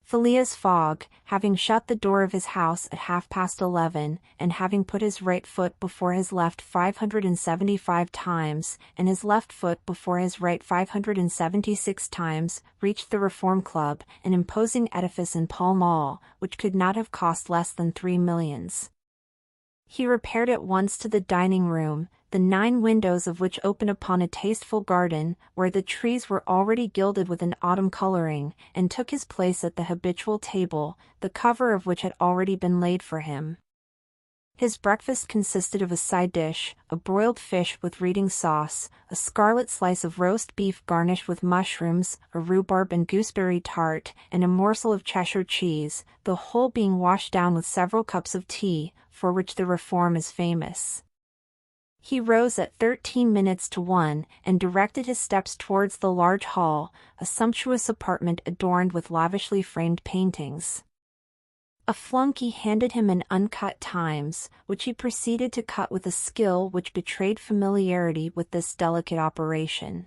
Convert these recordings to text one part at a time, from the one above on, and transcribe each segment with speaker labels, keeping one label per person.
Speaker 1: Phileas Fogg, having shut the door of his house at 11:30, and having put his right foot before his left 575 times, and his left foot before his right 576 times, reached the Reform Club, an imposing edifice in Pall Mall, which could not have cost less than 3 millions. He repaired at once to the dining room, the 9 windows of which open upon a tasteful garden, where the trees were already gilded with an autumn coloring, and took his place at the habitual table, the cover of which had already been laid for him. His breakfast consisted of a side dish, a broiled fish with reading sauce, a scarlet slice of roast beef garnished with mushrooms, a rhubarb and gooseberry tart, and a morsel of Cheshire cheese, the whole being washed down with several cups of tea, for which the Reform is famous. He rose at 1:13, and directed his steps towards the large hall, a sumptuous apartment adorned with lavishly framed paintings. A flunkey handed him an uncut Times, which he proceeded to cut with a skill which betrayed familiarity with this delicate operation.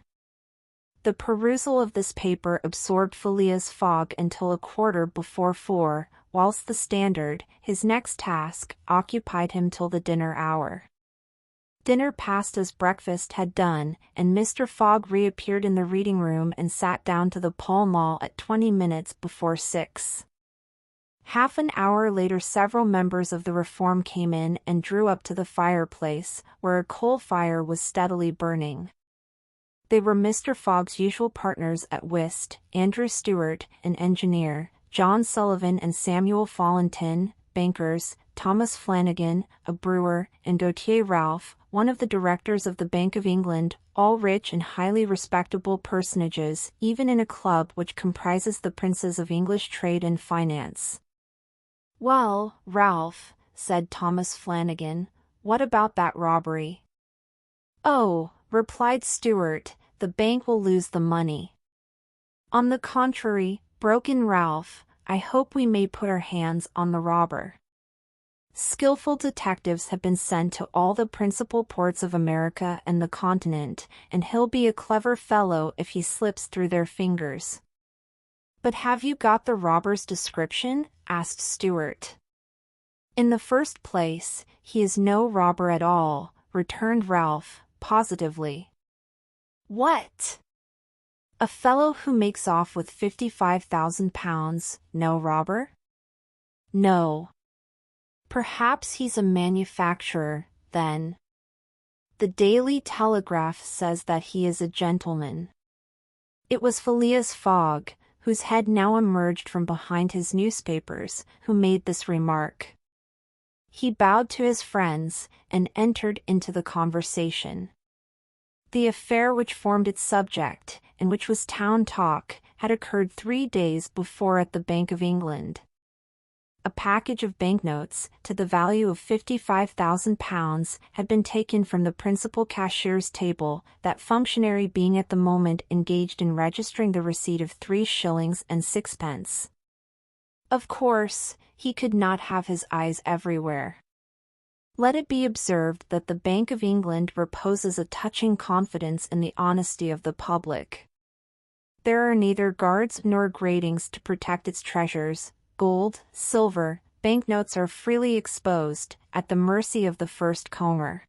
Speaker 1: The perusal of this paper absorbed Phileas Fogg until 4:15, whilst the Standard, his next task, occupied him till the dinner hour. Dinner passed as breakfast had done, and Mr. Fogg reappeared in the reading room and sat down to the Pall Mall at 6:20. Half an hour later several members of the Reform came in and drew up to the fireplace, where a coal fire was steadily burning. They were Mr. Fogg's usual partners at whist, Andrew Stewart, an engineer, John Sullivan and Samuel Fallentin, bankers, Thomas Flanagan, a brewer, and Gautier Ralph, one of the directors of the Bank of England, all rich and highly respectable personages, even in a club which comprises the princes of English trade and finance. "Well, Ralph," said Thomas Flanagan, "what about that robbery?" "Oh," replied Stewart, "the bank will lose the money." "On the contrary," broke in Ralph, "I hope we may put our hands on the robber. Skillful detectives have been sent to all the principal ports of America and the continent, and he'll be a clever fellow if he slips through their fingers." "But have you got the robber's description?" asked Stewart. "In the first place, he is no robber at all," returned Ralph, positively. "What? A fellow who makes off with £55,000, no robber?" "No." "Perhaps he's a manufacturer, then." "The Daily Telegraph says that he is a gentleman." It was Phileas Fogg, whose head now emerged from behind his newspapers, who made this remark. He bowed to his friends, and entered into the conversation. The affair which formed its subject, and which was town talk, had occurred 3 days before at the Bank of England. A package of banknotes, to the value of £55,000, had been taken from the principal cashier's table, that functionary being at the moment engaged in registering the receipt of 3 shillings and 6pence. Of course, he could not have his eyes everywhere. Let it be observed that the Bank of England reposes a touching confidence in the honesty of the public. There are neither guards nor gratings to protect its treasures. Gold, silver, banknotes are freely exposed, at the mercy of the first comber.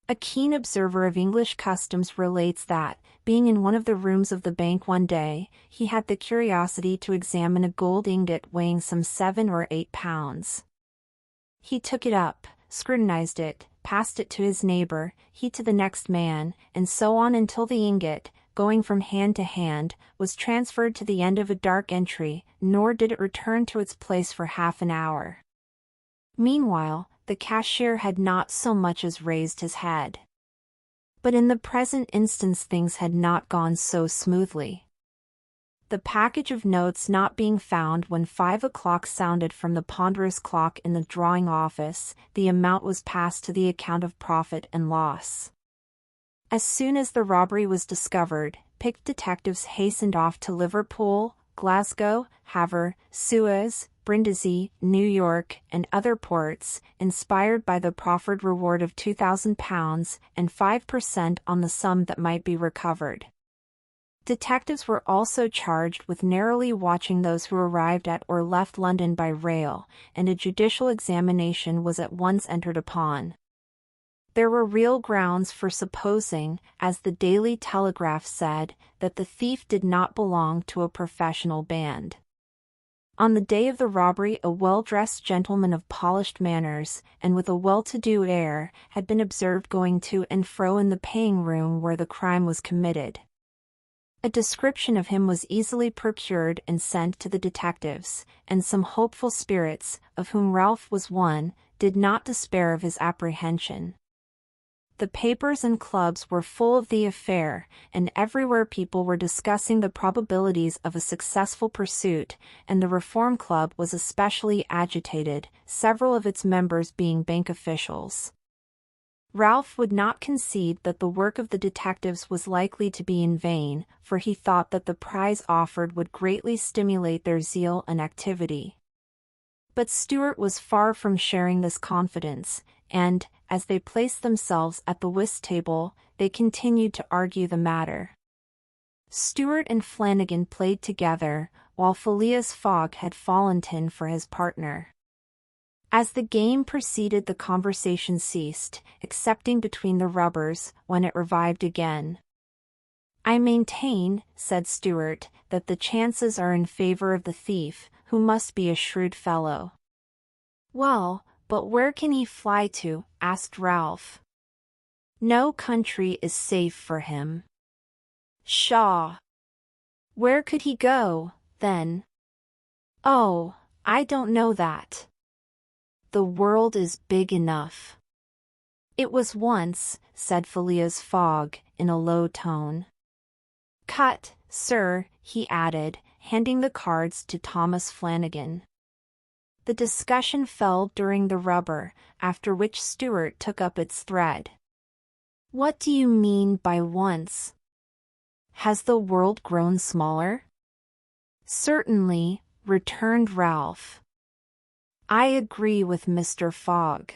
Speaker 1: A keen observer of English customs relates that, being in one of the rooms of the bank one day, he had the curiosity to examine a gold ingot weighing some 7 or 8 pounds. He took it up, scrutinized it, passed it to his neighbor, he to the next man, and so on until the ingot, going from hand to hand, was transferred to the end of a dark entry, nor did it return to its place for half an hour. Meanwhile, the cashier had not so much as raised his head. But in the present instance things had not gone so smoothly. The package of notes not being found when 5 o'clock sounded from the ponderous clock in the drawing office, the amount was passed to the account of profit and loss. As soon as the robbery was discovered, picked detectives hastened off to Liverpool, Glasgow, Havre, Suez, Brindisi, New York, and other ports, inspired by the proffered reward of £2,000 and 5% on the sum that might be recovered. Detectives were also charged with narrowly watching those who arrived at or left London by rail, and a judicial examination was at once entered upon. There were real grounds for supposing, as the Daily Telegraph said, that the thief did not belong to a professional band. On the day of the robbery, a well-dressed gentleman of polished manners, and with a well-to-do air, had been observed going to and fro in the paying room where the crime was committed. A description of him was easily procured and sent to the detectives, and some hopeful spirits, of whom Ralph was one, did not despair of his apprehension. The papers and clubs were full of the affair, and everywhere people were discussing the probabilities of a successful pursuit, and the Reform Club was especially agitated, several of its members being bank officials. Ralph would not concede that the work of the detectives was likely to be in vain, for he thought that the prize offered would greatly stimulate their zeal and activity. But Stewart was far from sharing this confidence, and, as they placed themselves at the whist table, they continued to argue the matter. Stewart and Flanagan played together, while Phileas Fogg had fallen in for his partner. As the game proceeded, the conversation ceased, excepting between the rubbers, when it revived again. "I maintain," said Stewart, "that the chances are in favor of the thief, who must be a shrewd fellow." "Well, but where can he fly to?" asked Ralph. "No country is safe for him." "Pshaw! Where could he go, then?" "Oh, I don't know that. The world is big enough." "It was once," said Phileas Fogg, in a low tone. "Cut, sir," he added, handing the cards to Thomas Flanagan. The discussion fell during the rubber, after which Stewart took up its thread. "What do you mean by once? Has the world grown smaller?" "Certainly," returned Ralph. "I agree with Mr. Fogg.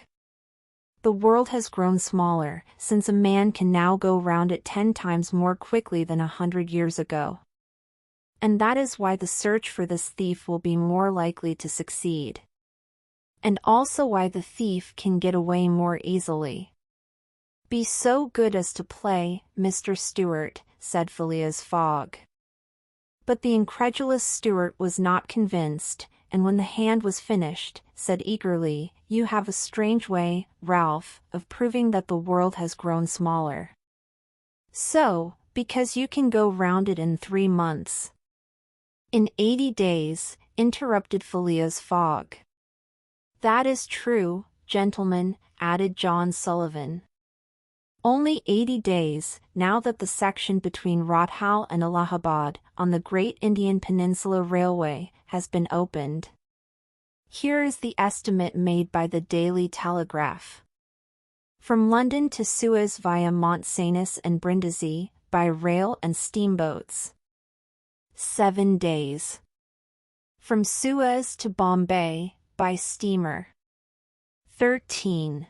Speaker 1: The world has grown smaller, since a man can now go round it 10 times more quickly than 100 years ago. And that is why the search for this thief will be more likely to succeed. And also why the thief can get away more easily." "Be so good as to play, Mr. Stewart," said Phileas Fogg. But the incredulous Stewart was not convinced, and when the hand was finished, said eagerly, "You have a strange way, Ralph, of proving that the world has grown smaller." "So, because you can go round it in 3 months." "In 80 days, interrupted Phileas Fogg. "That is true, gentlemen," added John Sullivan. "Only 80 days, now that the section between Rothal and Allahabad, on the Great Indian Peninsula Railway, has been opened. Here is the estimate made by the Daily Telegraph. From London to Suez via Mont Cenis and Brindisi, by rail and steamboats. 7 days. From Suez to Bombay, by steamer. 13.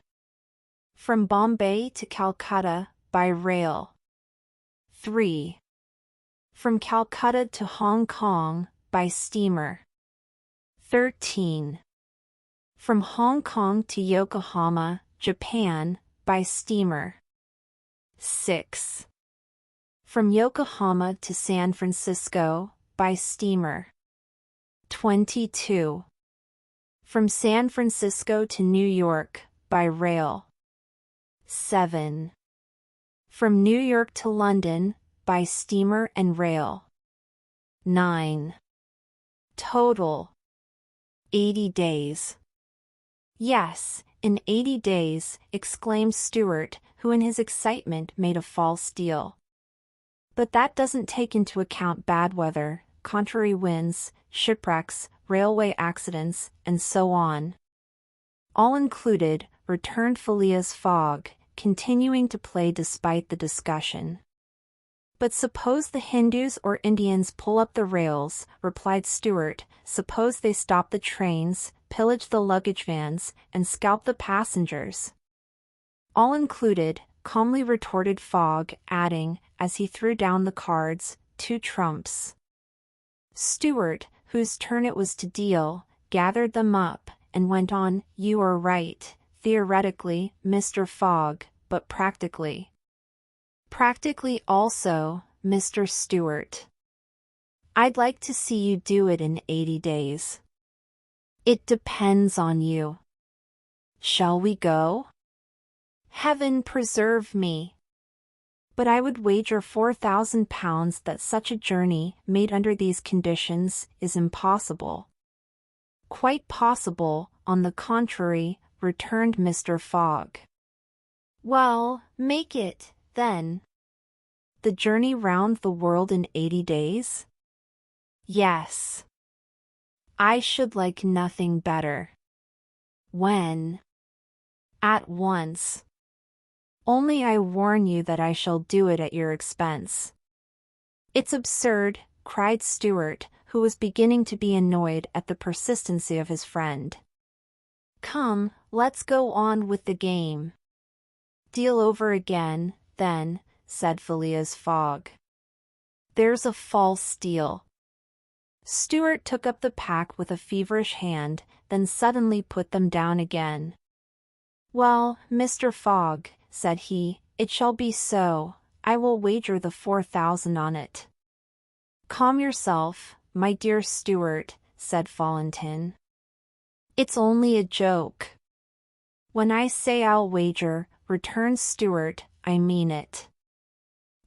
Speaker 1: From Bombay to Calcutta, by rail. 3. From Calcutta to Hong Kong, by steamer. 13. From Hong Kong to Yokohama, Japan, by steamer. 6. From Yokohama to San Francisco, by steamer. 22. From San Francisco to New York, by rail. 7. From New York to London, by steamer and rail. 9. Total. 80 days. "Yes, in 80 days," exclaimed Stewart, who in his excitement made a false deal. "But that doesn't take into account bad weather, contrary winds, shipwrecks, railway accidents, and so on." "All included," returned Phileas Fogg, continuing to play despite the discussion. "But suppose the Hindus or Indians pull up the rails," replied Stewart, "suppose they stop the trains, pillage the luggage vans, and scalp the passengers." "All included," calmly retorted Fogg, adding, as he threw down the cards, 2 trumps. Stewart, whose turn it was to deal, gathered them up, and went on, "You are right, theoretically, Mr. Fogg, but practically." "Practically also, Mr. Stewart. I'd like to see you do it in 80 days. It depends on you. Shall we go?" "Heaven preserve me! But I would wager £4,000 that such a journey, made under these conditions, is impossible." "Quite possible, on the contrary," returned Mr. Fogg. "Well, make it, then." "The journey round the world in 80 days? Yes. I should like nothing better." "When?" "At once. Only I warn you that I shall do it at your expense." "It's absurd," cried Stewart, who was beginning to be annoyed at the persistency of his friend. "Come, let's go on with the game." "Deal over again, then," said Phileas Fogg. "There's a false deal." Stewart took up the pack with a feverish hand, then suddenly put them down again. "Well, Mr. Fogg," said he, "it shall be so. I will wager the 4,000 on it." "Calm yourself, my dear Stewart," said Fallentin. "It's only a joke." "When I say I'll wager," returned Stewart, "I mean it."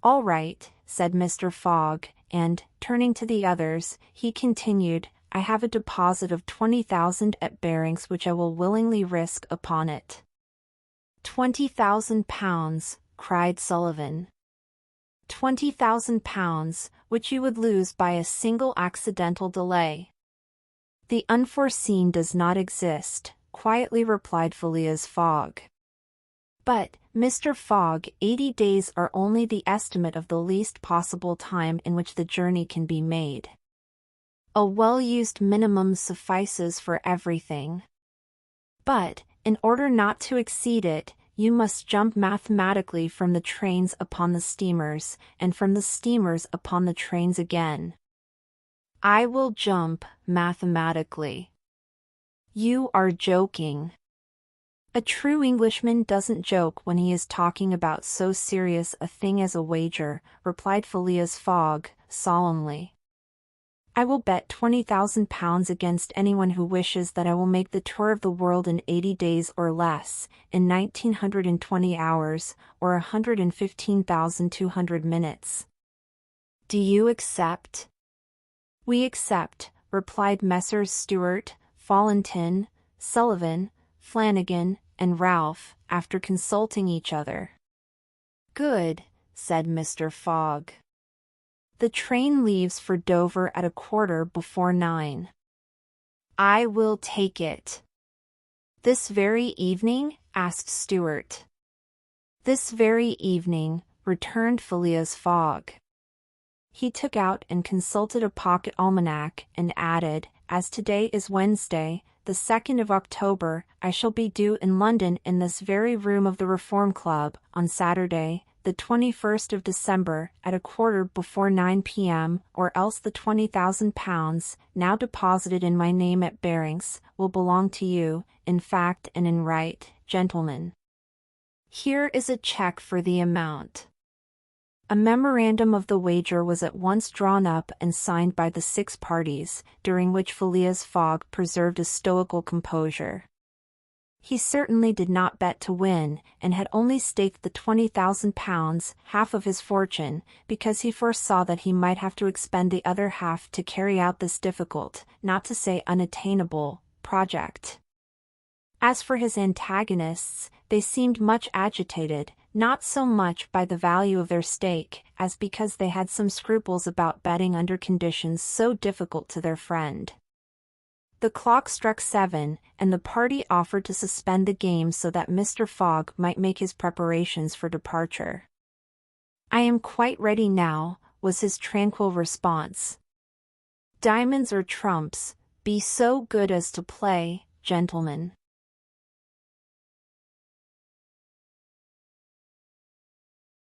Speaker 1: "All right," said Mr. Fogg, and, turning to the others, he continued, "I have a deposit of 20,000 at Barings which I will willingly risk upon it." £20,000, cried Sullivan. £20,000, which you would lose by a single accidental delay. "The unforeseen does not exist," quietly replied Phileas Fogg. "But, Mr. Fogg, 80 days are only the estimate of the least possible time in which the journey can be made. A well-used minimum suffices for everything. But, in order not to exceed it, you must jump mathematically from the trains upon the steamers, and from the steamers upon the trains again." "I will jump mathematically." "You are joking." "A true Englishman doesn't joke when he is talking about so serious a thing as a wager," replied Phileas Fogg, solemnly. "I will bet £20,000 against anyone who wishes that I will make the tour of the world in 80 days or less, in 1920 hours, or 115,200 minutes. Do you accept?" "We accept," replied Messrs. Stewart, Fallentin, Sullivan, Flanagan, and Ralph, after consulting each other. "Good," said Mr. Fogg. "The train leaves for Dover at 9:15. "I will take it." "This very evening?" asked Stewart. "This very evening," returned Phileas Fogg. He took out and consulted a pocket almanac, and added, "As today is Wednesday, the 2nd of October, I shall be due in London in this very room of the Reform Club, on Saturday, the 21st of December, at 9:15 p.m., or else the £20,000, now deposited in my name at Barings, will belong to you, in fact and in right, gentlemen. Here is a cheque for the amount." A memorandum of the wager was at once drawn up and signed by the 6 parties, during which Phileas Fogg preserved a stoical composure. He certainly did not bet to win, and had only staked the £20,000, half of his fortune, because he foresaw that he might have to expend the other half to carry out this difficult, not to say unattainable, project. As for his antagonists, they seemed much agitated, not so much by the value of their stake, as because they had some scruples about betting under conditions so difficult to their friend. The clock struck 7, and the party offered to suspend the game so that Mr. Fogg might make his preparations for departure. "I am quite ready now," was his tranquil response. "Diamonds or trumps, be so good as to play, gentlemen."